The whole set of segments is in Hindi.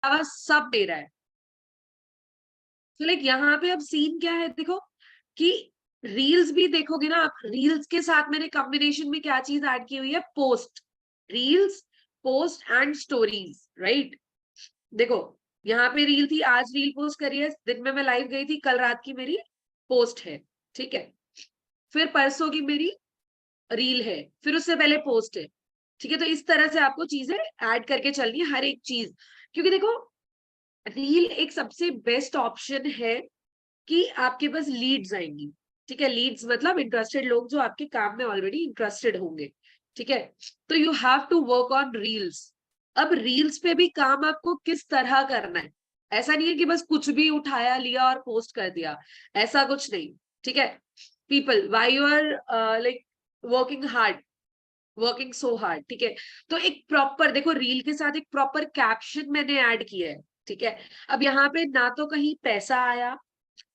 अलावा सब मेरा है। तो लाइक यहाँ पे अब सीन क्या है देखो कि रील्स भी देखोगे ना आप, रील्स के साथ मैंने कॉम्बिनेशन में क्या चीज ऐड की हुई है, post, reels, post and stories, right. देखो यहाँ पे रील थी, आज रील पोस्ट करी है, दिन में मैं लाइव गई थी, कल रात की मेरी पोस्ट है, ठीक है। फिर परसों की मेरी रील है, फिर उससे पहले पोस्ट है, ठीक है। तो इस तरह से आपको चीजें ऐड करके चलनी है, हर एक चीज। क्योंकि देखो रील एक सबसे बेस्ट ऑप्शन है कि आपके पास लीड्स आएंगी, ठीक है। लीड्स मतलब इंटरेस्टेड लोग जो आपके काम में ऑलरेडी इंटरेस्टेड होंगे, ठीक है। तो you have to work on reels. अब रील्स पे भी काम आपको किस तरह करना है, ऐसा नहीं है कि बस कुछ भी उठाया लिया और पोस्ट कर दिया, ऐसा कुछ नहीं, ठीक है। People why you are like working hard, working so hard, ठीक है। तो एक प्रॉपर देखो रील के साथ एक प्रॉपर कैप्शन मैंने ऐड किया है, ठीक है। अब यहाँ पे ना तो कहीं पैसा आया,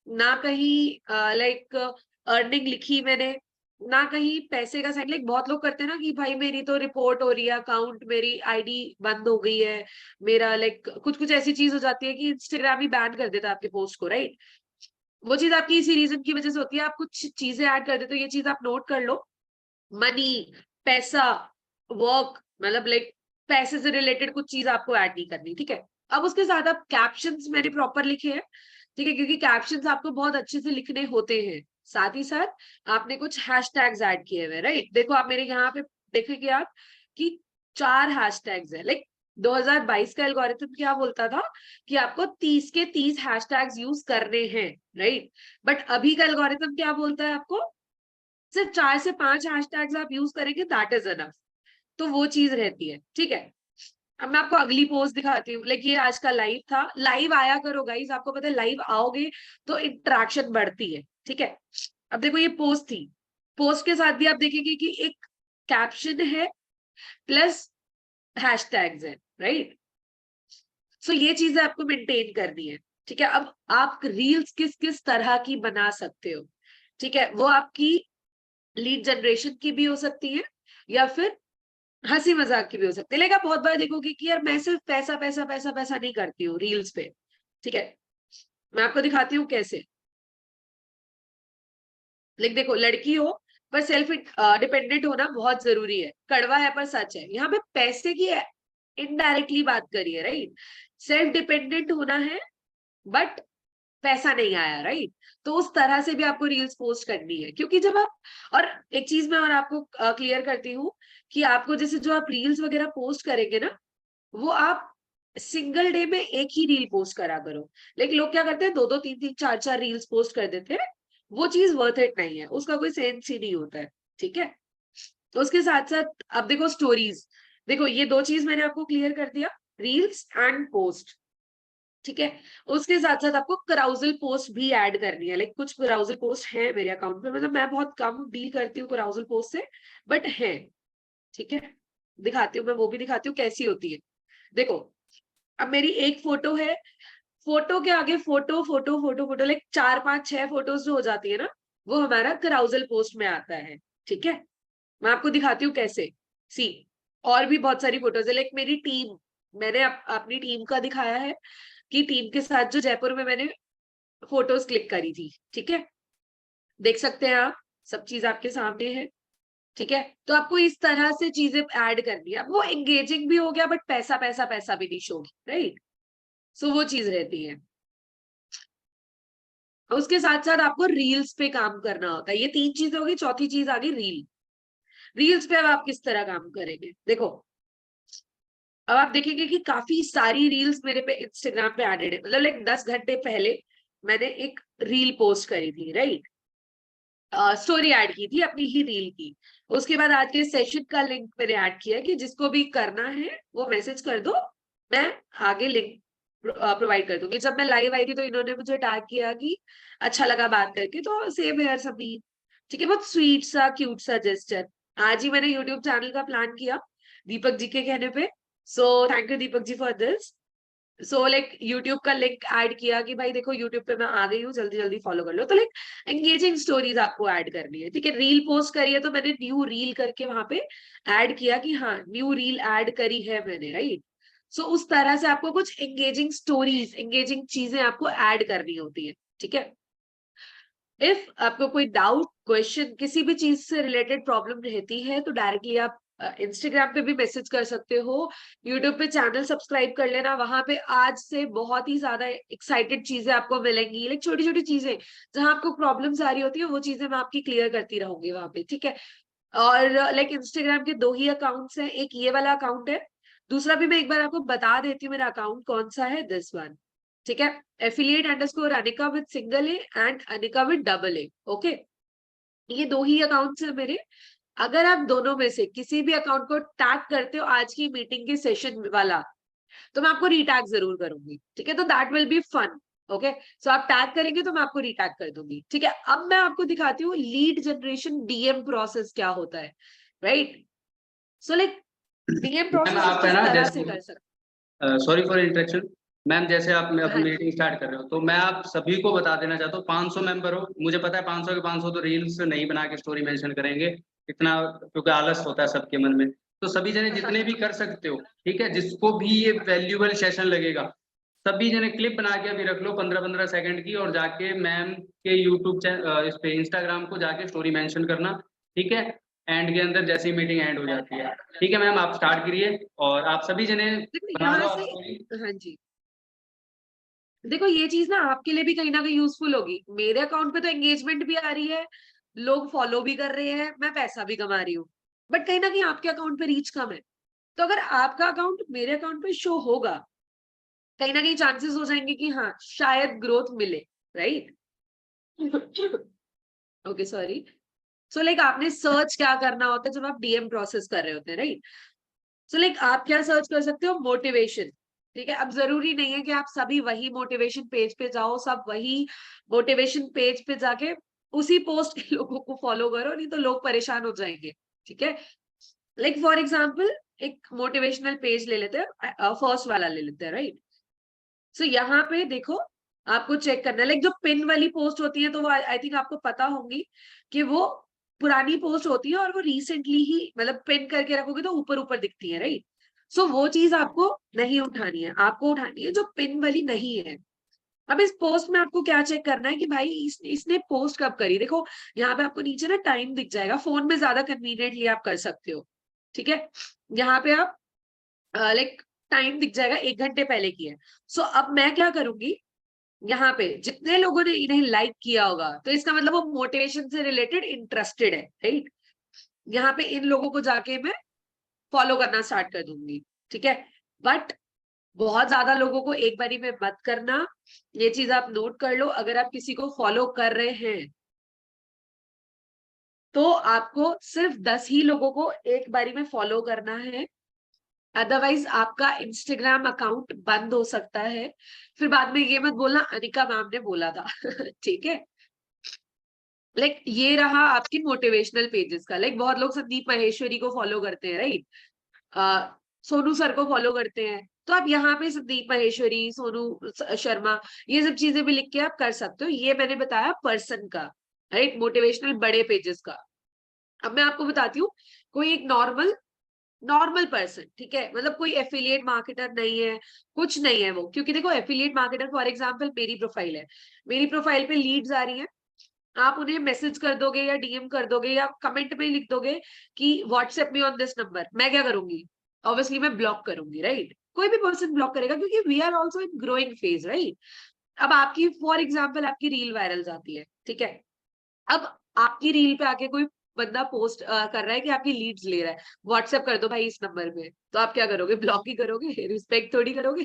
ना कहीं लाइक अर्निंग लिखी मैंने, ना कहीं पैसे का साइन। लाइक बहुत लोग करते हैं ना कि भाई मेरी तो रिपोर्ट हो रही है, अकाउंट मेरी आईडी बंद हो गई है, मेरा लाइक कुछ कुछ ऐसी चीज हो जाती है कि इंस्टाग्राम ही बैन कर देता है आपके पोस्ट को, राइट। वो चीज आपकी इसी रीजन की वजह से होती है, आप कुछ चीजें ऐड कर देते हो, ये चीज आप नोट कर लो। मनी, पैसा, वर्क, मतलब लाइक पैसे से रिलेटेड कुछ चीज आपको ऐड नहीं करनी, ठीक है। अब उसके साथ आप कैप्शंस मैंने प्रॉपर लिखे हैं, ठीक है, क्योंकि कैप्शंस आपको बहुत अच्छे से लिखने होते हैं। साथ ही साथ आपने कुछ हैशटैग्स ऐड किए हुए, राइट। देखो आप मेरे यहाँ पे देखेंगे आप कि 4 हैशटैग्स है। लाइक 2022 का एल्गोरिथम क्या बोलता था कि आपको 30 के 30 हैशटैग्स यूज करने हैं, राइट। बट अभी का एल्गोरिथम क्या बोलता है आपको, सिर्फ 4 से 5 हैशटैग्स आप यूज करेंगे, दैट इज एनफ। तो वो चीज रहती है, ठीक है। अब मैं आपको अगली पोस्ट दिखाती हूँ। लाइक ये आज का लाइव था, लाइव आया करो गाइस, आपको पता है लाइव आओगे तो इंटरेक्शन बढ़ती है, ठीक है। अब देखो ये पोस्ट थी, पोस्ट के साथ भी आप देखेंगे कि एक कैप्शन है प्लस हैशटैग्स है, राइट। सो ये चीजें आपको मेंटेन करनी है, ठीक है। अब आप रील्स किस किस तरह की बना सकते हो, ठीक है, वो आपकी लीड जनरेशन की भी हो सकती है, या फिर हंसी मजाक की भी हो सकती है। लेकिन आप बहुत बार देखोगे कि यार मैं सिर्फ पैसा पैसा पैसा पैसा नहीं करती हूँ रील्स पे, ठीक है। मैं आपको दिखाती हूँ कैसे। लेकिन देखो लड़की हो पर सेल्फ डिपेंडेंट होना बहुत जरूरी है, कड़वा है पर सच है। यहाँ पे पैसे की इनडायरेक्टली बात करिए, राइट। सेल्फ डिपेंडेंट होना है बट पैसा नहीं आया, राइट। तो उस तरह से भी आपको रील्स पोस्ट करनी है, क्योंकि जब आप, और एक चीज मैं और आपको क्लियर करती हूँ कि आपको जैसे जो आप रील्स वगैरह पोस्ट करेंगे ना, वो आप सिंगल डे में एक ही रील पोस्ट करा करो। लेकिन लोग क्या करते हैं, दो दो तीन तीन चार चार रील्स पोस्ट कर देते हैं, वो चीज वर्थ इट नहीं है, उसका कोई सेंस ही नहीं होता है, ठीक है। तो उसके साथ साथ अब देखो स्टोरीज, देखो ये दो चीज मैंने आपको क्लियर कर दिया, रील्स एंड पोस्ट, ठीक है। उसके साथ साथ आपको कराउजल पोस्ट भी ऐड करनी है। लाइक कुछ कराउजल पोस्ट है मेरे अकाउंट में, मतलब मैं बहुत कम डील करती हूँ कराउजल पोस्ट से, बट है, ठीक है। दिखाती हूँ, मैं वो भी दिखाती हूँ कैसी होती है। देखो अब मेरी एक फोटो है, फोटो के आगे photo photo photo photo, like 4 5 6 photos जो हो जाती है ना, वो हमारा कराउजल पोस्ट में आता है, ठीक है। मैं आपको दिखाती हूँ कैसे। सी, और भी बहुत सारी फोटोज है। लाइक मेरी टीम, मैंने अपनी टीम का दिखाया है कि टीम के साथ जो जयपुर में मैंने फोटोज क्लिक करी थी, ठीक है। देख सकते हैं आप, सब चीज आपके सामने है, ठीक है। तो आपको इस तरह से चीजें ऐड करनी है, वो एंगेजिंग भी हो गया बट पैसा पैसा पैसा भी नहीं शो, राइट। सो वो चीज रहती है। उसके साथ साथ आपको रील्स पे काम करना होता है। ये 3 चीजें होगी, चौथी चीज आ गई रील। रील्स पे अब आप किस तरह काम करेंगे, देखो अब आप देखेंगे कि काफी सारी रील्स मेरे पे इंस्टाग्राम पे एडेड है। मतलब लाइक 10 घंटे पहले मैंने एक रील पोस्ट करी थी, राइट, स्टोरी ऐड की थी अपनी ही रील की। उसके बाद आज के सेशन का लिंक मैंने ऐड किया कि जिसको भी करना है वो मैसेज कर दो, मैं आगे लिंक प्रोवाइड कर दूंगी। जब मैं लाइव आई थी तो इन्होंने मुझे टैग किया कि अच्छा लगा बात करके, तो सेम हेयर सभी, ठीक है। बहुत स्वीट सा क्यूट सा जेस्चर। आज ही मैंने यूट्यूब चैनल का प्लान किया दीपक जी के कहने पे। So thank you Deepak ji for this. So like YouTube का लिंक ऐड किया कि भाई देखो यूट्यूब पे मैं आ गई हूँ, जल्दी जल्दी फॉलो कर लो। तो लाइक एंगेजिंग स्टोरीज आपको ऐड करनी है, ठीक है। रील पोस्ट करी है तो मैंने न्यू रील करके वहां पे ऐड किया कि हाँ न्यू रील ऐड करी है मैंने, राइट। सो उस तरह से आपको कुछ एंगेजिंग स्टोरीज, एंगेजिंग चीजें आपको ऐड करनी होती है, ठीक है। इफ आपको कोई डाउट, क्वेश्चन, किसी भी चीज से रिलेटेड प्रॉब्लम रहती है तो डायरेक्टली आप इंस्टाग्राम पे भी मैसेज कर सकते हो, यूट्यूब पे चैनल सब्सक्राइब कर लेना, वहां पे आज से बहुत ही ज्यादा एक्साइटेड चीजें आपको मिलेंगी, लाइक छोटी छोटी चीजें जहां आपको प्रॉब्लम्स आ रही होती है वो चीजें मैं आपकी क्लियर करती रहूंगी वहां पे, ठीक है। और लाइक इंस्टाग्राम के 2 ही अकाउंट्स हैं, एक ये वाला अकाउंट है, दूसरा भी मैं एक बार आपको बता देती हूँ मेरा अकाउंट कौन सा है, दिस वन, ठीक है। affiliate_, Anika with single A and Anika with double A, okay. ये 2 ही अकाउंट्स है मेरे। अगर आप दोनों में से किसी भी अकाउंट को टैग करते हो आज की मीटिंग के सेशन वाला, तो मैं आपको रीटैग जरूर करूंगी, ठीक है। तो that will be fun, okay. So आप टैग करेंगे तो मैं आपको रीटैग कर दूंगी, ठीक है। अब मैं आपको दिखाती हूँ लीड जनरेशन डीएम प्रोसेस क्या होता है, right. So like DM ma'am process आप है किस ना, तरह से जैसे कर सकते सॉरी फॉर इंटरेक्शन मैम, जैसे आप हैं। अपनी मीटिंग स्टार्ट कर रहे हो तो मैं आप सभी को बता देना चाहता हूँ, 500 मेंबर हो, मुझे पता है 500 के 500 तो रील्स नहीं बना के स्टोरी मेंशन करेंगे इतना, क्योंकि आलस होता है सबके मन में। तो सभी जने जितने भी कर सकते हो, ठीक है, जिसको भी ये वैल्यूएबल सेशन लगेगा, सभी जने क्लिप बना के अभी रख लो 15-15 सेकंड की, और जाके मैम के यूट्यूब चैनल, इस पे इंस्टाग्राम को जाके स्टोरी मेंशन करना, ठीक है। एंड के अंदर जैसी मीटिंग एंड हो जाती है, ठीक है मैम, आप स्टार्ट करिए और आप सभी जने देखो बना यहाँ लो से, आप स्टोरी। हाँ जी, देखो ये चीज ना आपके लिए भी कहीं ना कहीं यूजफुल होगी। मेरे अकाउंट पे तो एंगेजमेंट भी आ रही है, लोग फॉलो भी कर रहे हैं, मैं पैसा भी कमा रही हूँ, बट कहीं ना कहीं आपके अकाउंट पे रीच कम है। तो अगर आपका अकाउंट मेरे अकाउंट पे शो होगा, कहीं ना कहीं चांसेस हो जाएंगे कि हाँ शायद ग्रोथ मिले, right. Okay sorry. So like आपने सर्च क्या करना होता है जब आप डीएम प्रोसेस कर रहे होते हैं, राइट। सो लाइक आप क्या सर्च कर सकते हो, मोटिवेशन, ठीक है। अब जरूरी नहीं है कि आप सभी वही मोटिवेशन पेज पे जाओ, सब वही मोटिवेशन पेज पे जाके उसी पोस्ट के लोगों को फॉलो करो, नहीं तो लोग परेशान हो जाएंगे, ठीक है। लाइक फॉर एग्जाम्पल एक मोटिवेशनल पेज ले लेते हैं, फर्स्ट वाला ले लेते हैं, राइट। सो यहाँ पे देखो, आपको चेक करना है, लाइक जो पिन वाली पोस्ट होती है तो वो आई थिंक आपको पता होंगी कि वो पुरानी पोस्ट होती है और वो रिसेंटली ही मतलब पिन करके रखोगे तो ऊपर ऊपर दिखती है, राइट। सो वो चीज आपको नहीं उठानी है, आपको उठानी है जो पिन वाली नहीं है। अब इस पोस्ट में आपको क्या चेक करना है कि भाई इसने पोस्ट कब करी, देखो यहाँ पे आपको नीचे ना टाइम दिख जाएगा, फोन में ज्यादा कन्वीनियंटली आप कर सकते हो, ठीक है। यहाँ पे आप लाइक टाइम दिख जाएगा, 1 घंटे पहले की है। सो अब मैं क्या करूंगी, यहाँ पे जितने लोगों ने इन्हें लाइक किया होगा तो इसका मतलब वो मोटिवेशन से रिलेटेड इंटरेस्टेड है, राइट। यहाँ पे इन लोगों को जाके मैं फॉलो करना स्टार्ट कर दूंगी, ठीक है। बट बहुत ज्यादा लोगों को एक बारी में मत करना, ये चीज आप नोट कर लो। अगर आप किसी को फॉलो कर रहे हैं तो आपको सिर्फ 10 ही लोगों को एक बारी में फॉलो करना है, अदरवाइज आपका इंस्टाग्राम अकाउंट बंद हो सकता है। फिर बाद में ये मत बोलना अनिका मैम ने बोला था। ठीक है। लाइक ये रहा आपकी मोटिवेशनल पेजेस का, लाइक बहुत लोग संदीप माहेश्वरी को फॉलो करते हैं, राइट, सोनू सर को फॉलो करते हैं, तो आप यहाँ पे संदीप माहेश्वरी, सोनू शर्मा, ये सब चीजें भी लिख के आप कर सकते हो। ये मैंने बताया पर्सन का, राइट, मोटिवेशनल बड़े पेजेस का। अब मैं आपको बताती हूँ, कोई एक नॉर्मल नॉर्मल पर्सन, ठीक है, मतलब कोई एफिलिएट मार्केटर नहीं है, कुछ नहीं है वो, क्योंकि देखो एफिलिएट मार्केटर फॉर एग्जांपल मेरी प्रोफाइल है, मेरी प्रोफाइल पे लीड्स आ रही हैं, आप उन्हें मैसेज कर दोगे या डीएम कर दोगे या कमेंट में लिख दोगे कि WhatsApp me on this number, मैं क्या करूंगी, ऑब्वियसली मैं ब्लॉक करूंगी, राइट। कोई भी पर्सन ब्लॉक करेगा क्योंकि we are also in growing phase, right. अब आपकी फॉर एग्जाम्पल आपकी रील वायरल जाती है, ठीक है। अब आपकी रील पे आके कोई बंदा पोस्ट कर रहा है कि आपकी लीड्स ले रहा है, व्हाट्सएप कर दो भाई इस नंबर पे, तो आप क्या करोगे, ब्लॉक ही करोगे, रिस्पेक्ट थोड़ी करोगे।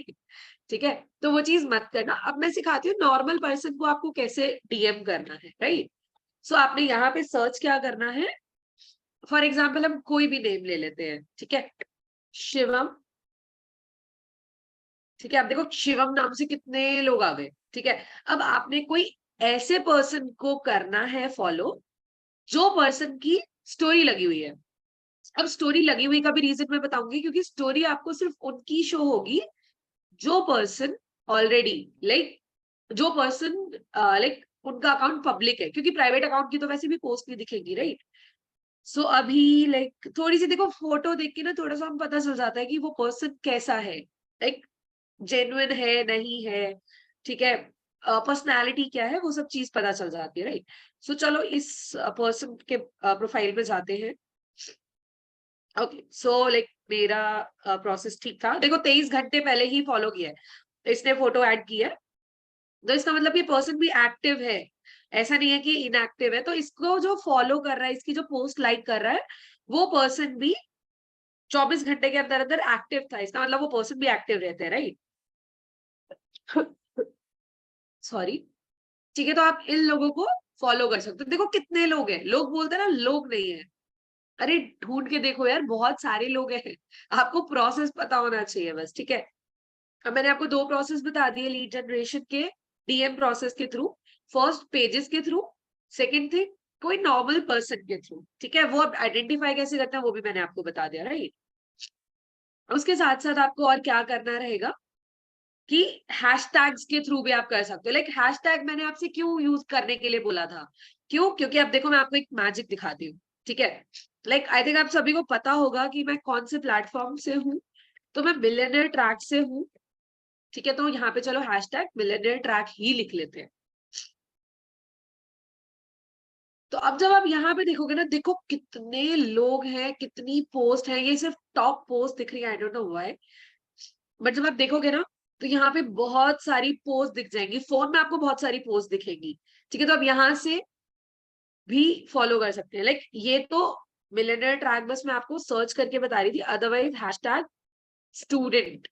ठीक है, तो वो चीज मत करना। अब मैं सिखाती हूँ नॉर्मल पर्सन को आपको कैसे डीएम करना है, राइट। सो आपने यहाँ पे सर्च क्या करना है, फॉर एग्जाम्पल हम कोई भी नेम ले लेते हैं, ठीक है, शिवम, ठीक है। आप देखो शिवम नाम से कितने लोग आ गए, ठीक है। अब आपने कोई ऐसे पर्सन को करना है फॉलो जो पर्सन की स्टोरी लगी हुई है। अब स्टोरी लगी हुई का भी रीजन मैं बताऊंगी, क्योंकि स्टोरी आपको सिर्फ उनकी शो होगी जो पर्सन ऑलरेडी, लाइक जो पर्सन लाइक उनका अकाउंट पब्लिक है, क्योंकि प्राइवेट अकाउंट की तो वैसे भी पोस्ट नहीं दिखेगी, राइट। सो अभी लाइक थोड़ी सी देखो फोटो देख के ना थोड़ा सा हम पता चल जाता है कि वो पर्सन कैसा है, लाइक जेन्युइन है नहीं है, ठीक है, पर्सनैलिटी क्या है, वो सब चीज पता चल जाती है, राइट। सो चलो इस पर्सन के प्रोफाइल पे जाते हैं। ओके, सो लाइक मेरा प्रोसेस ठीक था। देखो 23 घंटे पहले ही फॉलो किया है, इसने फोटो ऐड की है, तो इसका मतलब ये पर्सन भी एक्टिव है, ऐसा नहीं है कि इनएक्टिव है। तो इसको जो फॉलो कर रहा है, इसकी जो पोस्ट लाइक कर रहा है, वो पर्सन भी 24 घंटे के अंदर अंदर एक्टिव था, इसका मतलब वो पर्सन भी एक्टिव रहते हैं, राइट। सॉरी, ठीक है, तो आप इन लोगों को फॉलो कर सकते हो। देखो कितने लोग हैं, लोग बोलते हैं ना लोग नहीं है, अरे ढूंढ के देखो यार, बहुत सारे लोग हैं। आपको प्रोसेस पता होना चाहिए बस, ठीक है। अब मैंने आपको 2 प्रोसेस बता दिए लीड जनरेशन के, डीएम प्रोसेस के थ्रू, फर्स्ट पेजेस के थ्रू, सेकंड थिंग कोई नॉर्मल पर्सन के थ्रू, ठीक है। वो अब आइडेंटिफाई कैसे करते हैं वो भी मैंने आपको बता दिया, राइट। उसके साथ साथ आपको और क्या करना रहेगा कि हैशटैग्स के थ्रू भी आप कर सकते हो। लाइक हैशटैग मैंने आपसे क्यों यूज करने के लिए बोला था, क्यों, क्योंकि अब देखो मैं आपको एक मैजिक दिखाती हूँ, ठीक है। लाइक आई थिंक आप सभी को पता होगा कि मैं कौन से प्लेटफॉर्म से हूँ, तो मैं मिलियनेयर ट्रैक से हूँ, ठीक है। तो यहाँ पे चलो हैशटैग मिलियनेयर ट्रैक ही लिख लेते हैं। तो अब जब आप यहाँ पे देखोगे ना, देखो कितने लोग हैं, कितनी पोस्ट है, ये सिर्फ टॉप पोस्ट दिख रही है, I don't know why, but जब आप देखोगे ना, तो यहाँ पे बहुत सारी पोस्ट दिख जाएंगी, फोन में आपको बहुत सारी पोस्ट दिखेगी, ठीक है। तो आप यहाँ से भी फॉलो कर सकते हैं। लाइक ये तो मिलियनेयर ट्रैक बस मैं आपको सर्च करके बता रही थी, otherwise hashtag student,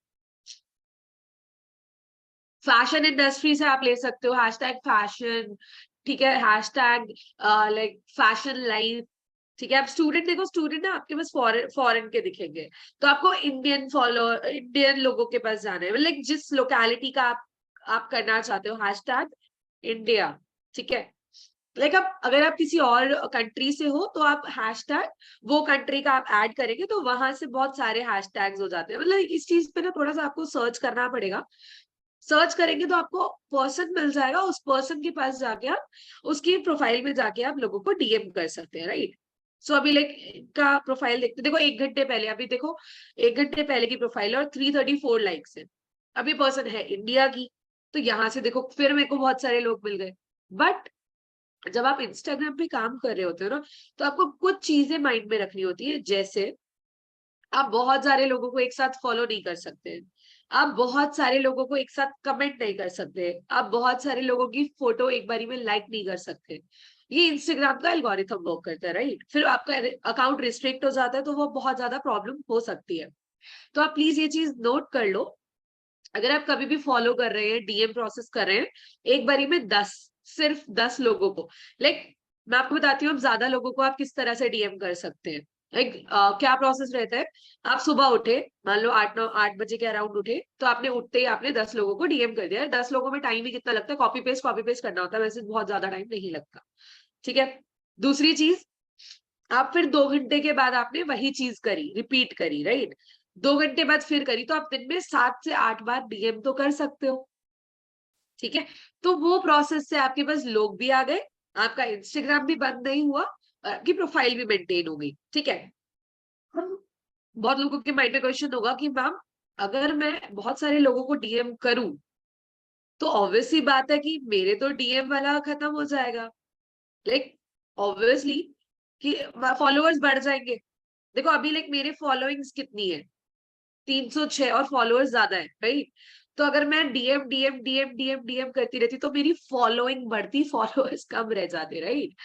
fashion industry से आप ले सकते हो हैशटैग फैशन, ठीक है, हैशटैग लाइक फैशन लाइफ, ठीक है। आप स्टूडेंट देखो, स्टूडेंट ना आपके पास फॉरेन फॉरेन के दिखेंगे, तो आपको इंडियन फॉलो, इंडियन लोगों के पास जाना है, लाइक जिस लोकेलिटी का आप करना चाहते हो हैशटैग इंडिया, ठीक है। लाइक आप अगर आप किसी और कंट्री से हो तो आप हैशटैग वो कंट्री का आप ऐड करेंगे, तो वहां से बहुत सारे हैशटैग्स हो जाते हैं। मतलब इस चीज पे ना थोड़ा सा आपको सर्च करना पड़ेगा, सर्च करेंगे तो आपको पर्सन मिल जाएगा, उस पर्सन के पास जाके आप उसकी प्रोफाइल में जाके आप लोगों को डीएम कर सकते हैं, राइट। सो अभी लाइक का प्रोफाइल देखते देखो, 1 घंटे पहले, अभी देखो 1 घंटे पहले की प्रोफाइल और 334 लाइक्स है। अभी पर्सन है इंडिया की, तो यहाँ से देखो फिर मेरे को बहुत सारे लोग मिल गए। बट जब आप इंस्टाग्राम पे काम कर रहे होते हो ना, तो आपको कुछ चीजें माइंड में रखनी होती है, जैसे आप बहुत सारे लोगों को एक साथ फॉलो नहीं कर सकते, आप बहुत सारे लोगों को एक साथ कमेंट नहीं कर सकते, आप बहुत सारे लोगों की फोटो एक बारी में लाइक नहीं कर सकते। ये इंस्टाग्राम का एल्गोरिथम वर्क करता है, राइट। फिर आपका अकाउंट रिस्ट्रिक्ट हो जाता है, तो वो बहुत ज्यादा प्रॉब्लम हो सकती है। तो आप प्लीज ये चीज नोट कर लो, अगर आप कभी भी फॉलो कर रहे हैं, डीएम प्रोसेस कर रहे हैं, एक बारी में 10, सिर्फ 10 लोगों को, लाइक मैं आपको बताती हूँ अब ज्यादा लोगों को आप किस तरह से डीएम कर सकते हैं। लाइक क्या प्रोसेस रहता है, आप सुबह उठे, मान लो 8 बजे के अराउंड उठे, तो आपने उठते ही आपने 10 लोगों को डीएम कर दिया। 10 लोगों में टाइम ही कितना लगता है, कॉपी पेस्ट करना होता है, वैसे बहुत ज्यादा टाइम नहीं लगता, ठीक है। दूसरी चीज, आप फिर 2 घंटे के बाद आपने वही चीज करी, रिपीट करी, राइट। 2 घंटे बाद फिर करी, तो आप दिन में 7 से 8 बार डीएम तो कर सकते हो, ठीक है। तो वो प्रोसेस से आपके पास लोग भी आ गए, आपका इंस्टाग्राम भी बंद नहीं हुआ, आपकी प्रोफाइल भी मेंटेन हो गई, ठीक है। हम बहुत लोगों के माइंड में क्वेश्चन होगा कि मैम अगर मैं बहुत सारे लोगों को डीएम करूं, तो ऑब्वियस सी बात है कि मेरे तो डीएम वाला खत्म हो जाएगा, लाइक ऑब्वियसली कि फॉलोअर्स बढ़ जाएंगे। देखो अभी लाइक मेरे फॉलोइंग्स कितनी है, 306, और फॉलोअर्स ज्यादा है, राइट। तो अगर मैं DM DM DM DM DM करती रहती तो मेरी फॉलोइंग बढ़ती, फॉलोअर्स कम रह जाते, राइट।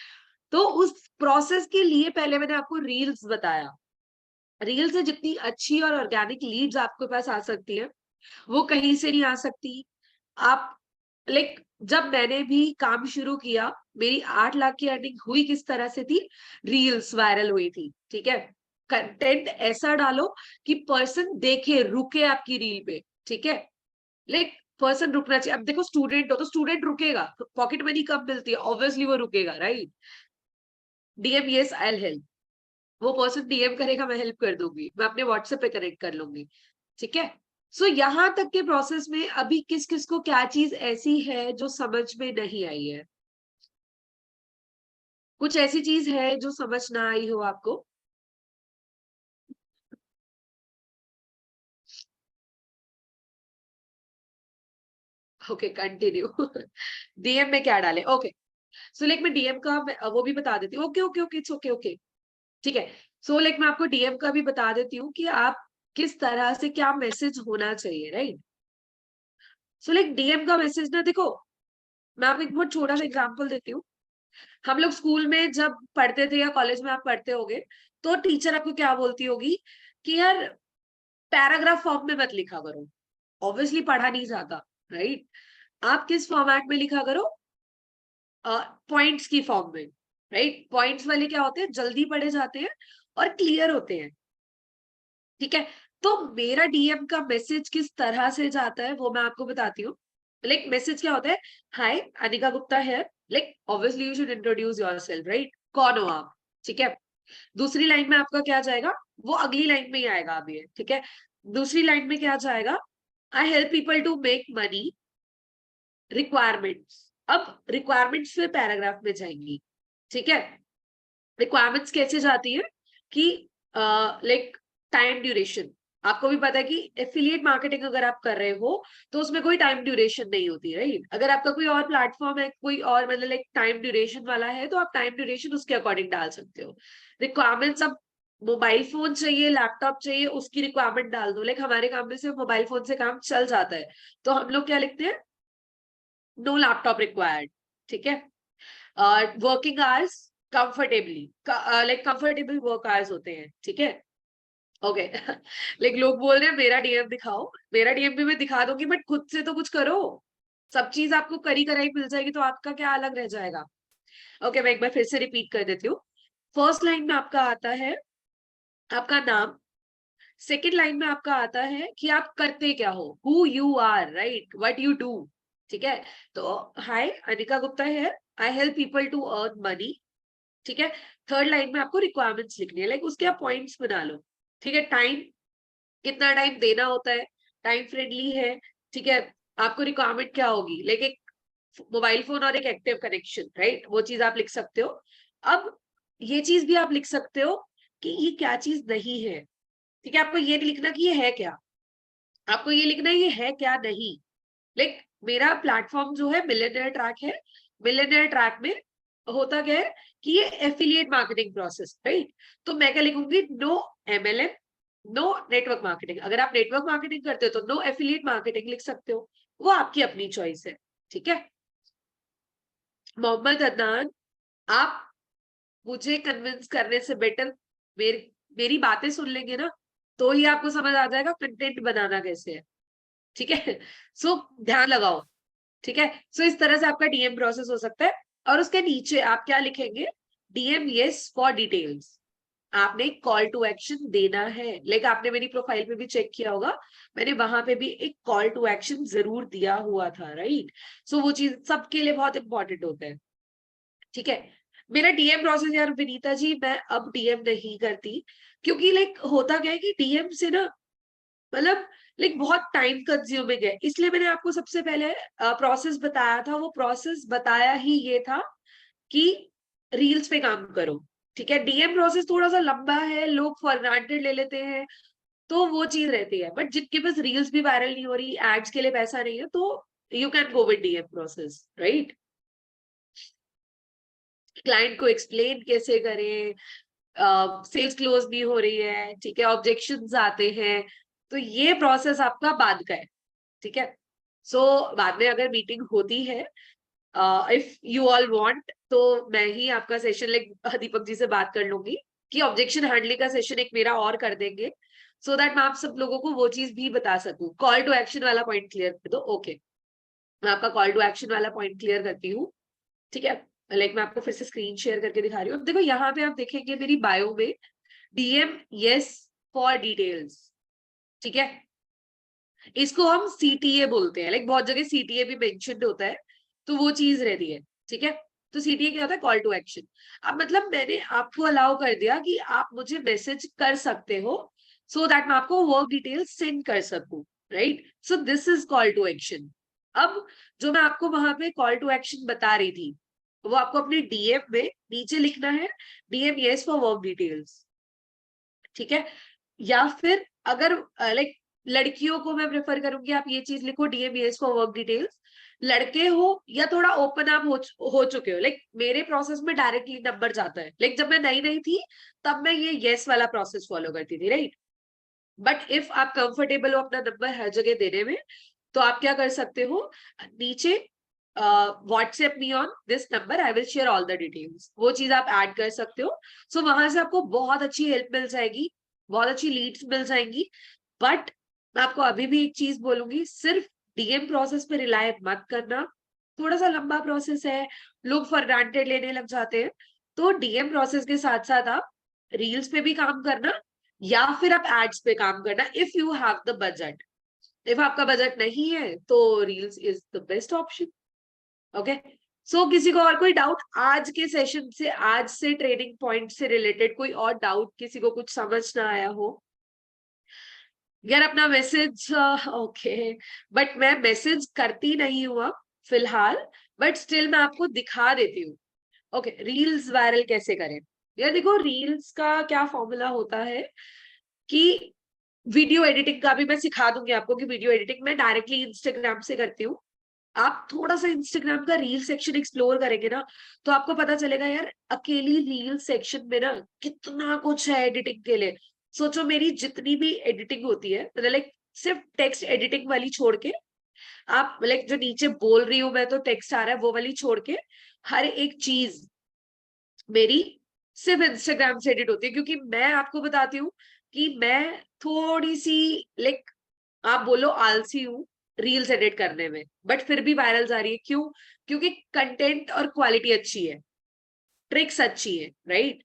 तो उस प्रोसेस के लिए पहले मैंने आपको रील्स बताया, रील से जितनी अच्छी और ऑर्गेनिक लीड्स आपके पास आ सकती है, वो कहीं से नहीं आ सकती। आप लाइक जब मैंने भी काम शुरू किया, मेरी 8 लाख की अर्निंग हुई किस तरह से थी, रील्स वायरल हुई थी, ठीक है। कंटेंट ऐसा डालो कि पर्सन देखे, रुके आपकी रील पे, ठीक है। लाइक पर्सन रुकना चाहिए। अब देखो स्टूडेंट हो तो स्टूडेंट रुकेगा, पॉकेट मनी कब मिलती है, ऑब्वियसली वो रुकेगा, right. DM yes I help, वो पर्सन डीएम करेगा, मैं हेल्प कर दूंगी, मैं अपने व्हाट्सएप पे कनेक्ट कर लूंगी, ठीक है। सो यहाँ तक के प्रोसेस में अभी किस किस को क्या चीज ऐसी है जो समझ में नहीं आई है, कुछ ऐसी चीज है जो समझ ना आई हो आपको। Okay continue. डीएम में क्या डाले? ओके सो लाइक मैं डीएम का वो भी बता देती हूँ। Okay okay okay it's okay okay ठीक है। सो लाइक मैं आपको डीएम का भी बता देती हूँ कि आप किस तरह से क्या मैसेज होना चाहिए, राइट? सो लाइक डीएम का मैसेज ना, देखो मैं आपको एक बहुत छोटा सा एग्जांपल देती हूँ। हम लोग स्कूल में जब पढ़ते थे या कॉलेज में आप पढ़ते होगे, तो टीचर आपको क्या बोलती होगी कि यार पैराग्राफ फॉर्म में मत लिखा करो, ऑब्वियसली पढ़ा नहीं जाता, राइट? आप किस फॉर्मेट में लिखा करो? पॉइंट्स की फॉर्म में, राइट? पॉइंट्स वाले क्या होते हैं, जल्दी पढ़े जाते हैं और क्लियर होते हैं, ठीक है? तो मेरा डीएम का मैसेज किस तरह से जाता है वो मैं आपको बताती हूँ। लाइक मैसेज क्या होता है? हाय अनिका गुप्ता है, like obviously you should introduce yourself, right? कौन हो आप, ठीक है? दूसरी लाइन में आपका क्या जाएगा? वो अगली लाइन में ही आएगा अभी, ठीक है? दूसरी लाइन में क्या जाएगा? I help people to make money, requirements. अब रिक्वायरमेंट्स फिर पैराग्राफ में जाएंगी, ठीक है? रिक्वायरमेंट्स कैसे जाती है कि लाइक टाइम ड्यूरेशन। आपको भी पता है कि एफिलिएट मार्केटिंग अगर आप कर रहे हो तो उसमें कोई टाइम ड्यूरेशन नहीं होती, राइट? अगर आपका कोई और प्लेटफॉर्म है, कोई और मतलब लाइक टाइम ड्यूरेशन वाला है, तो आप टाइम ड्यूरेशन उसके अकॉर्डिंग डाल सकते हो। रिक्वायरमेंट्स, अब मोबाइल फोन चाहिए, लैपटॉप चाहिए, उसकी रिक्वायरमेंट डाल दो। लाइक हमारे काम में सिर्फ मोबाइल फोन से काम चल जाता है, तो हम लोग क्या लिखते हैं? नो लैपटॉप रिक्वायर्ड, ठीक है? Working hours comfortably, like comfortable work hours होते हैं, ठीक है? ओके। लाइक लोग बोल रहे हैं मेरा डीएम दिखाओ, मेरा डीएम भी मैं दिखा दूंगी, बट खुद से तो कुछ करो। सब चीज आपको करी कराई मिल जाएगी तो आपका क्या अलग रह जाएगा? ओके मैं एक बार फिर से रिपीट कर देती हूँ। फर्स्ट लाइन में आपका आता है आपका नाम, सेकेंड लाइन में आपका आता है कि आप करते क्या हो, who you are, right? What you do, ठीक है? तो हाय अनिका गुप्ता है, I help people to earn money, ठीक है? थर्ड लाइन में आपको रिक्वायरमेंट्स लिखनी है, लाइक उसके आप पॉइंट्स बना लो, ठीक है? टाइम, कितना टाइम देना होता है, टाइम फ्रेंडली है, ठीक है? आपको रिक्वायरमेंट क्या होगी, लाइक एक मोबाइल फोन और एक एक्टिव कनेक्शन, राइट? वो चीज आप लिख सकते हो। अब ये चीज भी आप लिख सकते हो कि ये क्या चीज नहीं है, ठीक है? आपको ये नहीं लिखना कि ये है क्या, आपको ये लिखना है ये है क्या नहीं। लाइक मेरा प्लेटफॉर्म जो है मिलियनेयर ट्रैक है, मिलियनेयर ट्रैक में होता क्या है कि ये एफिलिएट मार्केटिंग प्रोसेस, राइट? तो मैं क्या लिखूंगी? No MLM, no network marketing. अगर आप नेटवर्क मार्केटिंग करते हो तो नो एफिलिएट मार्केटिंग लिख सकते हो, वो आपकी अपनी चॉइस है, ठीक है? मोहम्मद अदनान, आप मुझे कन्विंस करने से बेटर मेरी बातें सुन लेंगे ना, तो ही आपको समझ आ जाएगा कंटेंट बनाना कैसे है, ठीक है? सो ध्यान लगाओ, ठीक है? सो इस तरह से आपका डीएम प्रोसेस हो सकता है। और उसके नीचे आप क्या लिखेंगे? DM yes for details. आपने कॉल टू एक्शन देना है, लाइक आपने मेरी प्रोफाइल पे भी चेक किया होगा, मैंने वहां पे भी एक कॉल टू एक्शन जरूर दिया हुआ था, राइट? सो वो चीज सबके लिए बहुत इंपॉर्टेंट होता है, ठीक है? मेरा डीएम प्रोसेस यार विनीता जी, मैं अब डीएम नहीं करती, क्योंकि लाइक होता क्या है कि डीएम से ना मतलब लाइक बहुत टाइम कंज्यूमिंग है, इसलिए मैंने आपको सबसे पहले प्रोसेस बताया था। वो प्रोसेस बताया ही ये था कि रील्स पे काम करो, ठीक है? डीएम प्रोसेस थोड़ा सा लंबा है, लोग फॉर ग्रांटेड ले लेते हैं, तो वो चीज रहती है। बट जिनके पास रील्स भी वायरल नहीं हो रही, एड्स के लिए पैसा नहीं है, तो you can go with DM process, right? Client को एक्सप्लेन कैसे करें, सेल्स क्लोज नहीं हो रही है, ठीक है? ऑब्जेक्शंस आते हैं, तो ये प्रोसेस आपका बाद का है, ठीक है? सो बाद में अगर मीटिंग होती है, इफ यू ऑल वांट, तो मैं ही आपका सेशन लाइक दीपक जी से बात कर लूंगी कि ऑब्जेक्शन हैंडलिंग का सेशन एक मेरा और कर देंगे, सो दैट मैं आप सब लोगों को वो चीज भी बता सकूं। कॉल टू एक्शन वाला पॉइंट क्लियर कर दो, ओके? मैं आपका कॉल टू एक्शन वाला पॉइंट क्लियर करती हूँ, ठीक है? लाइक मैं आपको फिर से स्क्रीन शेयर करके दिखा रही हूँ। अब देखो यहाँ पे आप देखेंगे मेरी बायो में डीएम यस फॉर डिटेल्स, ठीक है? इसको हम सीटीए बोलते हैं, लाइक बहुत जगह सीटीए भी मेंशन्ड होता है, तो वो चीज रहती है, ठीक है? तो सीटीए क्या होता है? Call to action. अब मतलब मैंने आपको अलाउ कर दिया कि आप मुझे मैसेज कर सकते हो, सो दैट मैं आपको वर्क डिटेल्स सेंड कर सकूं, right? So this is call to action. अब जो मैं आपको वहां पे कॉल टू एक्शन बता रही थी, वो आपको अपने डीएम में नीचे लिखना है, DM yes for work details, ठीक है? या फिर अगर लाइक लड़कियों को मैं प्रेफर करूंगी आप ये चीज लिखो, DMES फॉर वर्क डिटेल्स। लड़के हो या थोड़ा ओपन अप हो चुके हो, लाइक मेरे प्रोसेस में डायरेक्टली नंबर जाता है, लाइक जब मैं नई नई थी तब मैं ये येस वाला प्रोसेस फॉलो करती थी, राइट। बट इफ आप कंफर्टेबल हो अपना नंबर हर जगह देने में, तो आप क्या कर सकते हो, नीचे WhatsApp me on this number, I will share all the details, वो चीज आप ऐड कर सकते हो। सो वहां से आपको बहुत अच्छी हेल्प मिल जाएगी, बहुत अच्छी लीड्स मिल जाएंगी। बट मैं आपको अभी भी एक चीज बोलूंगी, सिर्फ DM प्रोसेस पे रिलाय मत करना, थोड़ा सा लंबा प्रोसेस है, लोग फॉर ग्रांटेड लेने लग जाते हैं। तो DM प्रोसेस के साथ साथ आप रील्स पे भी काम करना, या फिर आप एड्स पे काम करना, if you have the budget. इफ आपका बजट नहीं है तो reels is the best option. Okay, so किसी को और कोई डाउट आज के सेशन से, आज से ट्रेनिंग पॉइंट से रिलेटेड कोई और डाउट, किसी को कुछ समझ ना आया हो? यार अपना मैसेज, ओके, बट मैं मैसेज करती नहीं हूँ फिलहाल, बट स्टिल मैं आपको दिखा देती हूँ। ओके, रील्स वायरल कैसे करें? यार देखो, रील्स का क्या फॉर्मूला होता है कि वीडियो एडिटिंग का भी मैं सिखा दूंगी आपको, कि वीडियो एडिटिंग मैं डायरेक्टली इंस्टाग्राम से करती हूँ। आप थोड़ा सा इंस्टाग्राम का रील सेक्शन एक्सप्लोर करेंगे ना, तो आपको पता चलेगा यार अकेली रील सेक्शन में ना कितना कुछ है एडिटिंग के लिए। सोचो, मेरी जितनी भी एडिटिंग होती है, मतलब लाइक सिर्फ टेक्स्ट एडिटिंग वाली छोड़ के, आप लाइक जो नीचे बोल रही हूँ मैं तो टेक्स्ट आ रहा है वो वाली छोड़ के, हर एक चीज मेरी सिर्फ इंस्टाग्राम से एडिट होती है। क्योंकि मैं आपको बताती हूँ कि मैं थोड़ी सी लाइक, आप बोलो आलसी हूँ रील्स एडिट करने में, बट फिर भी वायरल जा रही है। क्यों? क्योंकि कंटेंट और क्वालिटी अच्छी है, ट्रिक्स अच्छी है, राइट।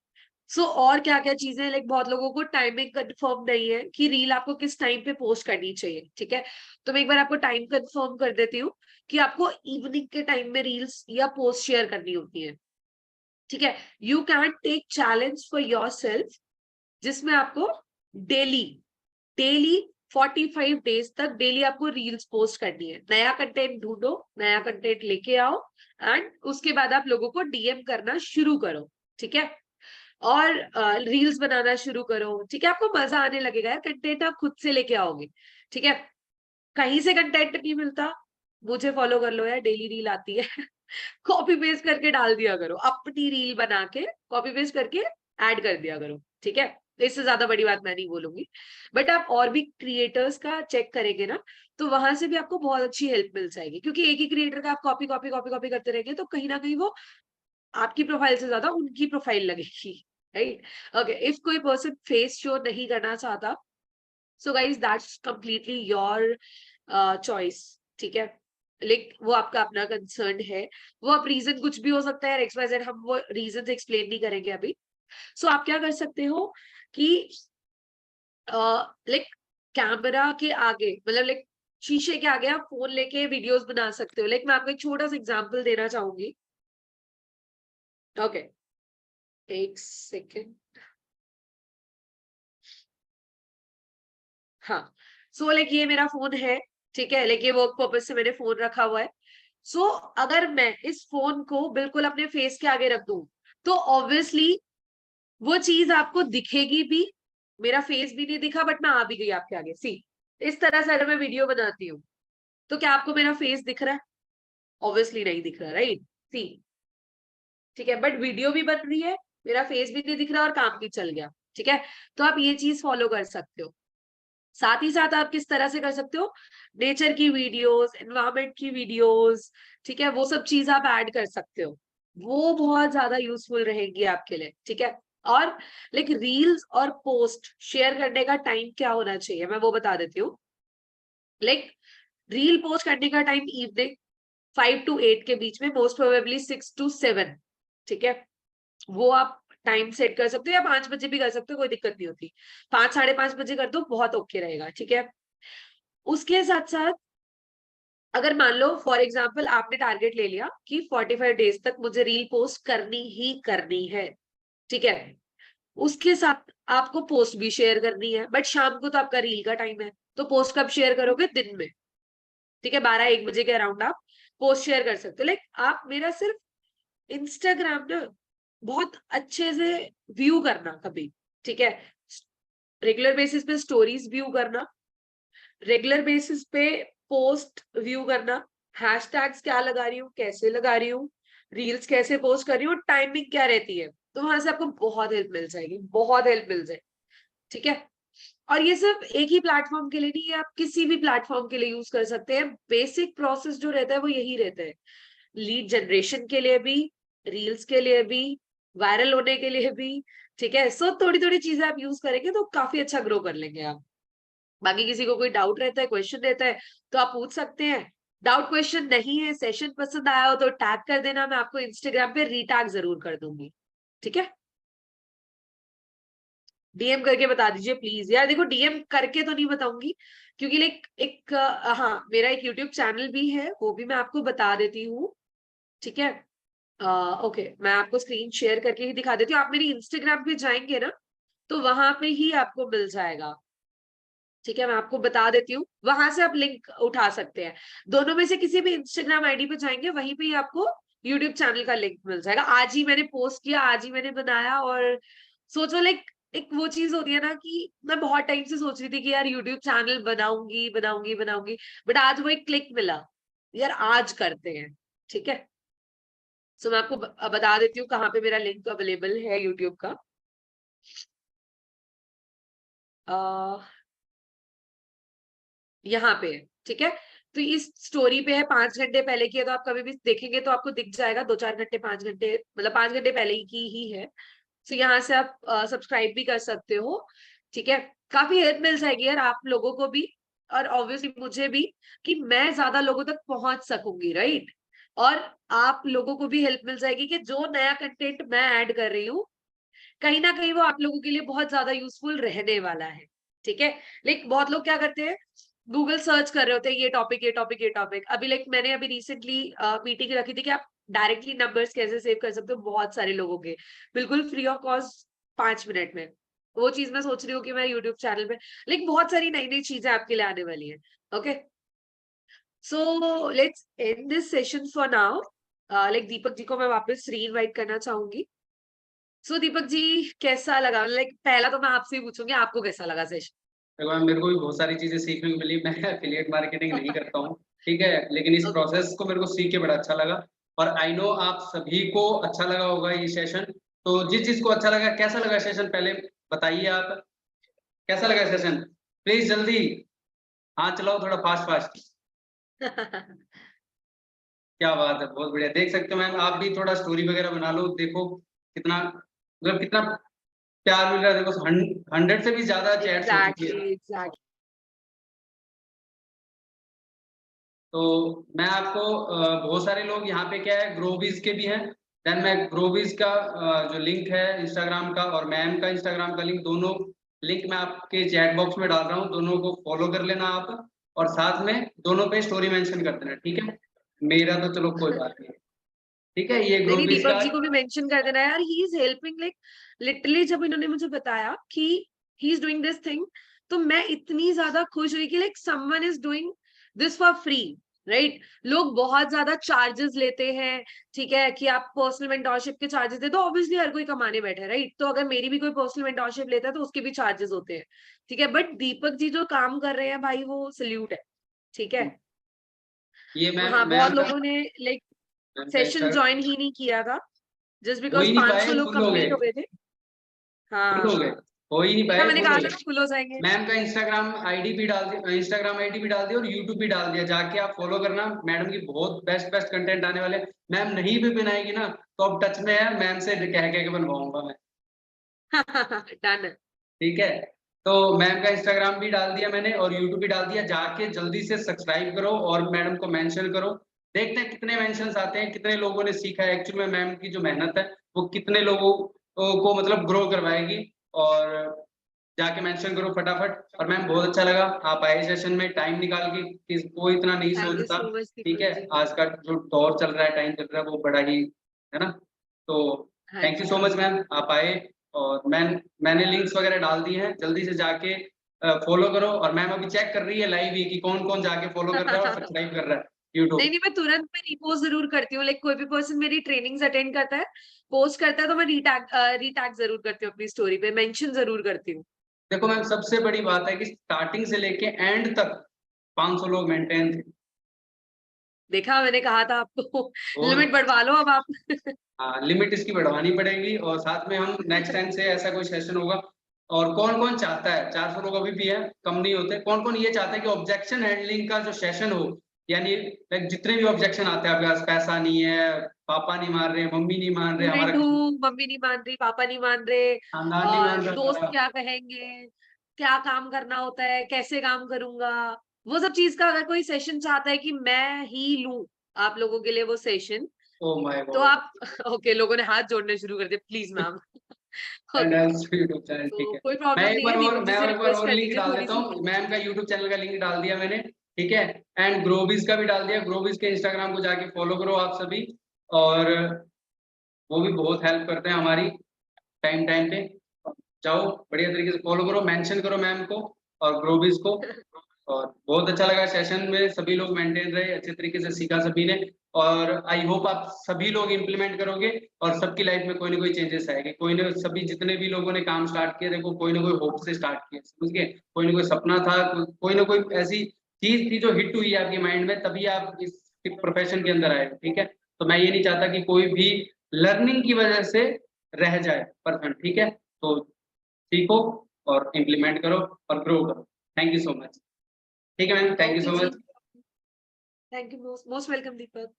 सो और क्या क्या चीजें, लाइक बहुत लोगों को टाइमिंग कंफर्म नहीं है कि रील आपको किस टाइम पे पोस्ट करनी चाहिए, ठीक है। तो मैं एक बार आपको टाइम कंफर्म कर देती हूँ कि आपको इवनिंग के टाइम में रील्स या पोस्ट शेयर करनी होती है, ठीक है। You can take challenge for yourself, जिसमें आपको डेली डेली 45 डेज तक डेली आपको रील्स पोस्ट करनी है। नया कंटेंट ढूंढो, नया कंटेंट लेके आओ, एंड उसके बाद आप लोगों को DM करना शुरू करो, ठीक है। और रील्स बनाना शुरू करो, ठीक है। आपको मजा आने लगेगा यार, कंटेंट आप खुद से लेके आओगे, ठीक है। कहीं से कंटेंट नहीं मिलता, मुझे फॉलो कर लो यार, डेली रील आती है। कॉपी पेस्ट करके डाल दिया करो, अपनी रील बना के कॉपी पेस्ट करके ऐड कर दिया करो, ठीक है। इससे ज्यादा बड़ी बात मैं नहीं बोलूंगी। बट आप और भी क्रिएटर्स का चेक करेंगे ना, तो वहां से भी आपको बहुत अच्छी हेल्प मिल जाएगी। क्योंकि एक ही क्रिएटर का आप कॉपी कॉपी कॉपी कॉपी करते रहेंगे तो कहीं ना कहीं वो आपकी प्रोफाइल से ज्यादा उनकी प्रोफाइल लगेगी, राइट। ओके, इफ कोई पर्सन फेस शो नहीं करना चाहता, so guys that's completely your choice, ठीक है। लेकिन वो आपका अपना कंसर्न है, वो आप रीजन कुछ भी हो सकता है, XYZ, हम वो रीजन एक्सप्लेन नहीं करेंगे अभी। सो आप क्या कर सकते हो कि लाइक कैमरा के आगे, मतलब लाइक शीशे के आगे आप फोन लेके वीडियोस बना सकते हो। लाइक मैं आपको एक छोटा सा एग्जांपल देना चाहूंगी। ओके, एक सेकेंड। हाँ, सो लाइक ये मेरा फोन है, ठीक है। लाइक ये वर्क पर्पज से मैंने फोन रखा हुआ है। सो अगर मैं इस फोन को बिल्कुल अपने फेस के आगे रख दूं, तो ऑब्वियसली वो चीज आपको दिखेगी भी। मेरा फेस भी नहीं दिखा बट मैं आ भी गई आपके आगे, सी। इस तरह से अगर मैं वीडियो बनाती हूँ, तो क्या आपको मेरा फेस दिख रहा है? ऑब्वियसली नहीं दिख रहा, राइट। सी, ठीक है। बट वीडियो भी बन रही है, मेरा फेस भी नहीं दिख रहा और काम भी चल गया, ठीक है। तो आप ये चीज फॉलो कर सकते हो। साथ ही साथ आप किस तरह से कर सकते हो, नेचर की वीडियोस, एनवायरमेंट की वीडियोस, ठीक है, वो सब चीज आप ऐड कर सकते हो। वो बहुत ज्यादा यूजफुल रहेगी आपके लिए, ठीक है। और लाइक रील्स और पोस्ट शेयर करने का टाइम क्या होना चाहिए, मैं वो बता देती हूँ। लाइक रील पोस्ट करने का टाइम इवनिंग 5 to 8 के बीच में, मोस्ट प्रोबेबली 6 to 7, ठीक है। वो आप टाइम सेट कर सकते हो, या 5 बजे भी कर सकते हो, कोई दिक्कत नहीं होती। 5, 5:30 बजे कर दो, बहुत ओके रहेगा, ठीक है। उसके साथ साथ अगर मान लो फॉर एग्जाम्पल आपने टारगेट ले लिया कि 45 डेज तक मुझे रील पोस्ट करनी ही करनी है, ठीक है। उसके साथ आपको पोस्ट भी शेयर करनी है, बट शाम को तो आपका रील का टाइम है, तो पोस्ट कब शेयर करोगे? दिन में, ठीक है। 12-1 बजे के अराउंड आप पोस्ट शेयर कर सकते हो। लाइक आप मेरा सिर्फ इंस्टाग्राम ना बहुत अच्छे से व्यू करना कभी, ठीक है। रेगुलर बेसिस पे स्टोरीज व्यू करना, रेगुलर बेसिस पे पोस्ट व्यू करना, हैशटैग्स क्या लगा रही हूँ, कैसे लगा रही हूँ, रील्स कैसे पोस्ट कर रही हूँ, टाइमिंग क्या रहती है, तो वहां से आपको बहुत हेल्प मिल जाएगी, बहुत हेल्प मिल जाएगी। ठीक है, और ये सिर्फ एक ही प्लेटफॉर्म के लिए नहीं है, आप किसी भी प्लेटफॉर्म के लिए यूज कर सकते हैं। बेसिक प्रोसेस जो रहता है वो यही रहता है, लीड जनरेशन के लिए भी, रील्स के लिए भी, वायरल होने के लिए भी। ठीक है, सो थोड़ी थोड़ी चीजें आप यूज करेंगे तो काफी अच्छा ग्रो कर लेंगे आप। बाकी किसी को कोई डाउट रहता है, क्वेश्चन रहता है, तो आप पूछ सकते हैं। डाउट क्वेश्चन नहीं है, सेशन पसंद आया हो तो टैग कर देना, मैं आपको इंस्टाग्राम पे रीटैग जरूर कर दूंगी। ठीक है, डीएम करके बता दीजिए प्लीज यार। देखो डीएम करके तो नहीं बताऊंगी, क्योंकि लाइक एक हाँ, मेरा एक यूट्यूब चैनल भी है, वो भी मैं आपको बता देती हूँ। ठीक है, ओके, मैं आपको स्क्रीन शेयर करके ही दिखा देती हूँ। आप मेरी इंस्टाग्राम पे जाएंगे ना, तो वहां पे ही आपको मिल जाएगा। ठीक है, मैं आपको बता देती हूँ, वहां से आप लिंक उठा सकते हैं। दोनों में से किसी भी इंस्टाग्राम आईडी पे जाएंगे, वहीं पे ही आपको यूट्यूब चैनल का लिंक मिल जाएगा। आज ही मैंने पोस्ट किया, आज ही मैंने बनाया। और सोचो लाइक, एक वो चीज होती है ना कि मैं बहुत टाइम से सोच रही थी कि यार यूट्यूब चैनल बनाऊंगी बनाऊंगी बनाऊंगी, बट आज वो एक क्लिक मिला, यार आज करते हैं। ठीक है, सो मैं आपको बता देती हूँ कहाँ पे मेरा लिंक अवेलेबल है यूट्यूब का। यहाँ पे है। ठीक है, तो इस स्टोरी पे है, 5 घंटे पहले की है, तो आप कभी भी देखेंगे तो आपको दिख जाएगा, 2-4 घंटे, 5 घंटे, मतलब 5 घंटे पहले की ही है। तो यहाँ से आप सब्सक्राइब भी कर सकते हो। ठीक है, काफी हेल्प मिल जाएगी यार आप लोगों को भी, और ऑब्वियसली मुझे भी, कि मैं ज्यादा लोगों तक पहुंच सकूंगी, राइट। और आप लोगों को भी हेल्प मिल जाएगी कि जो नया कंटेंट मैं ऐड कर रही हूँ, कहीं ना कहीं वो आप लोगों के लिए बहुत ज्यादा यूजफुल रहने वाला है। ठीक है, लाइक बहुत लोग क्या करते हैं, गूगल सर्च कर रहे होते हैं, ये टॉपिक ये टॉपिक ये टॉपिक। अभी लाइक मैंने अभी रिसेंटली मीटिंग रखी थी कि आप डायरेक्टली नंबर्स कैसे सेव कर सकते हो बहुत सारे लोगों के, बिल्कुल फ्री ऑफ कॉस्ट, 5 मिनट में। वो चीज मैं सोच रही हूँ कि मैं यूट्यूब चैनल पे, लाइक बहुत सारी नई नई चीजें आपके लिए आने वाली है। Okay, so let's end this session for now. Like Deepak ji को मैं वापस री इनवाइट करना चाहूंगी। सो दीपक जी, कैसा लगा? लाइक पहला तो मैं आपसे ही पूछूंगी, आपको कैसा लगा सेशन? देखो मैम, मेरे को भी बहुत सारी चीजें सीखने को मिली। मैं एफिलिएट मार्केटिंग नहीं करता हूँ, ठीक है, लेकिन इस ओके, प्रोसेस को मेरे को सीख के बड़ा अच्छा लगा। और आई नो आप सभी को अच्छा लगा होगा ये सेशन। तो जिस जिसको अच्छा लगा, कैसा लगा सेशन, पहले बताइए आप, कैसा लगा सेशन? प्लीज जल्दी हाथ चलाओ, थोड़ा फास्ट फास्ट। क्या बात है, बहुत बढ़िया। देख सकते हो मैम, आप भी थोड़ा स्टोरी वगैरह बना लो, देखो कितना, मतलब कितना प्यार मिल रहा है। देखो 100 से भी ज्यादा चैट्स हो चुकी है। Exactly exactly. तो मैं आपको बहुत सारे लोग यहाँ पे क्या है, ग्रोविज के भी हैं। देन मैं ग्रोविज का जो लिंक है इंस्टाग्राम का, और मैम का इंस्टाग्राम का लिंक, दोनों लिंक मैं आपके चैट बॉक्स में डाल रहा हूँ, दोनों को फॉलो कर लेना आप। और साथ में दोनों पे स्टोरी मेंशन कर देना, ठीक है। मेरा तो चलो कोई बात नहीं, ठीक है, ये नहीं नहीं, ग्रोविज दीपक का। जी को भी मेंशन कर देना यार, he is helping. Like literally जब इन्होंने मुझे बताया कि he is doing this thing, तो मैं इतनी ज्यादा खुश हुई कि like someone is doing this for free, right. लोग बहुत ज्यादा चार्जेस लेते हैं, ठीक है, कि आप पर्सनल मेंटोरशिप के चार्जेस दे, तो ऑब्वियसली हर कोई कमाने बैठा है, राइट। तो अगर मेरी भी कोई पर्सनल मेंटोरशिप लेता है तो उसके भी चार्जेस होते हैं, ठीक है। बट दीपक जी जो काम कर रहे हैं भाई, वो सल्यूट है। ठीक है, ये मैम, हाँ, बहुत मैम का लोगों ने लाइक मैम का सेशन इंस्टा ज्वाइन ही नहीं किया था, जस्ट हो बिकॉज ही नहीं 500 पाए, लोग फुल हो गए, कंप्लीट हो गए थे। फुल हो हाँ, गए, हो ही नहीं देखा, पाए, मैंने फुल कहा हो था गए। फुल हो जाएंगे। मैम का इंस्टाग्राम आईडी भी डाल दिया, इंस्टाग्राम आईडी भी डाल दिया और यूट्यूब भी डाल दिया, जाके आप फॉलो करना। मैडम की बहुत बेस्ट बेस्ट कंटेंट आने वाले हैं। मैम नहीं भी बनाएगी ना, तो अब टच में है, मैम से कह कह के बनवाऊंगा मैं, डन है। ठीक है। तो मैम का इंस्टाग्राम भी डाल दिया मैंने और यूट्यूब भी डाल दिया, जाके जल्दी से सब्सक्राइब करो और मैडम को मेंशन करो। देखते हैं कितने मेंशंस आते हैं, कितने लोगों ने सीखा है एक्चुअली में। मैम की जो मेहनत है वो कितने लोगों को मतलब ग्रो करवाएगी। और जाके मेंशन करो फटाफट। और मैम बहुत अच्छा लगा आप आए सेशन में, टाइम निकाल के, किसको इतना नहीं थैंक यू सोचता, सो मच ठीक दीपक है। जी। आज का जो दौर चल रहा है, टाइम चल रहा है, वो बड़ा ही है ना। तो हाँ थैंक यू जी, सो मच मैम, आप आए। और मैंने लिंक्स वगैरह डाल दी हैं, जल्दी से जाके फॉलो करो। और मैम अभी चेक कर रही है लाइव ही कि कौन कौन जाके फॉलो कर रहा है और सब्सक्राइब कर रहा है नहीं यूट्यूब। नहीं, मैं तुरंत में रिपोस्ट जरूर करती हूँ। लाइक कोई भी पर्सन मेरी ट्रेनिंग्स अटेंड करता है, पोस्ट करता है, तो मैं रीटैग जरूर करती हूँ अपनी स्टोरी पे, मेंशन जरूर करती हूँ। देखो मैम, सबसे बड़ी बात है कि स्टार्टिंग से लेके एंड तक 500 लोग मेंटेन थे। देखा, मैंने कहा था आपको और लिमिट बढ़वा लो अब आप। हाँ, लिमिट इसकी बढ़वानी पड़ेगी, और साथ में हम नेक्स्ट टाइम से ऐसा कोई सेशन होगा। और कौन कौन चाहता है, 400 लोग अभी भी है, कम नहीं होते, कौन कौन ये चाहता है कि ऑब्जेक्शन हैंडलिंग का जो सेशन हो, यानी लाइक जितने भी ऑब्जेक्शन आते हैं आपके पास, पैसा नहीं है, पापा नहीं मान रहे, मम्मी नहीं मान रहे, हमारा स्टूडेंट हूँ, मम्मी नहीं मान रही, पापा नहीं मान रहे, खानदान नहीं मान और रहा दोस्त हमारा। क्या कहेंगे, क्या काम करना होता है, कैसे काम करूंगा, वो सब चीज का अगर कोई सेशन चाहता है कि मैं ही लूं आप लोगों के लिए वो सेशन, ओ माय तो गॉड। आप ओके, लोगों ने हाथ जोड़ने शुरू कर दिए, please ma'am. And okay, YouTube channel, ठीक तो है। कोई प्रॉब्लम नहीं है, दीपक जी मैं से एक बार रिक्वेस्ट और कर लिंक दीजिए डाल थोड़ी देता सी। हूँ, मैम का यूट्यूब चैनल का लिंक डाल दिया मैंने, ठीक है। एंड ग्रोविस का भी डाल दिया, ग्रोविस के इंस्टाग्राम को जाके फॉलो करो आप सभी। और वो भी बहुत हेल्प करते हैं हमारी, टाइम टाइम पे। जाओ बढ़िया तरीके से फॉलो करो, मेंशन करो मैम को और ग्रोविस को। और बहुत अच्छा लगा सेशन में, सभी लोग मेंटेन रहे, अच्छे तरीके से सीखा सभी ने। और आई होप आप सभी लोग इम्प्लीमेंट करोगे और सबकी लाइफ में कोई ना कोई चेंजेस आएंगे। कोई ना, सभी जितने भी लोगों ने काम स्टार्ट किया, देखो कोई ना कोई होप से स्टार्ट किया, समझ गए, कोई ना कोई सपना था, कोई ना कोई ऐसी चीज थी जो हिट हुई है आपके माइंड में, तभी आप इस प्रोफेशन के अंदर आए, ठीक है। तो मैं ये नहीं चाहता कि कोई भी लर्निंग की वजह से रह जाए पर्सन, ठीक है। तो सीखो और इम्प्लीमेंट करो और ग्रो करो। Thank you so much. ठीक है ma'am, thank you okay so जी, much. Thank you, most most welcome Deepak.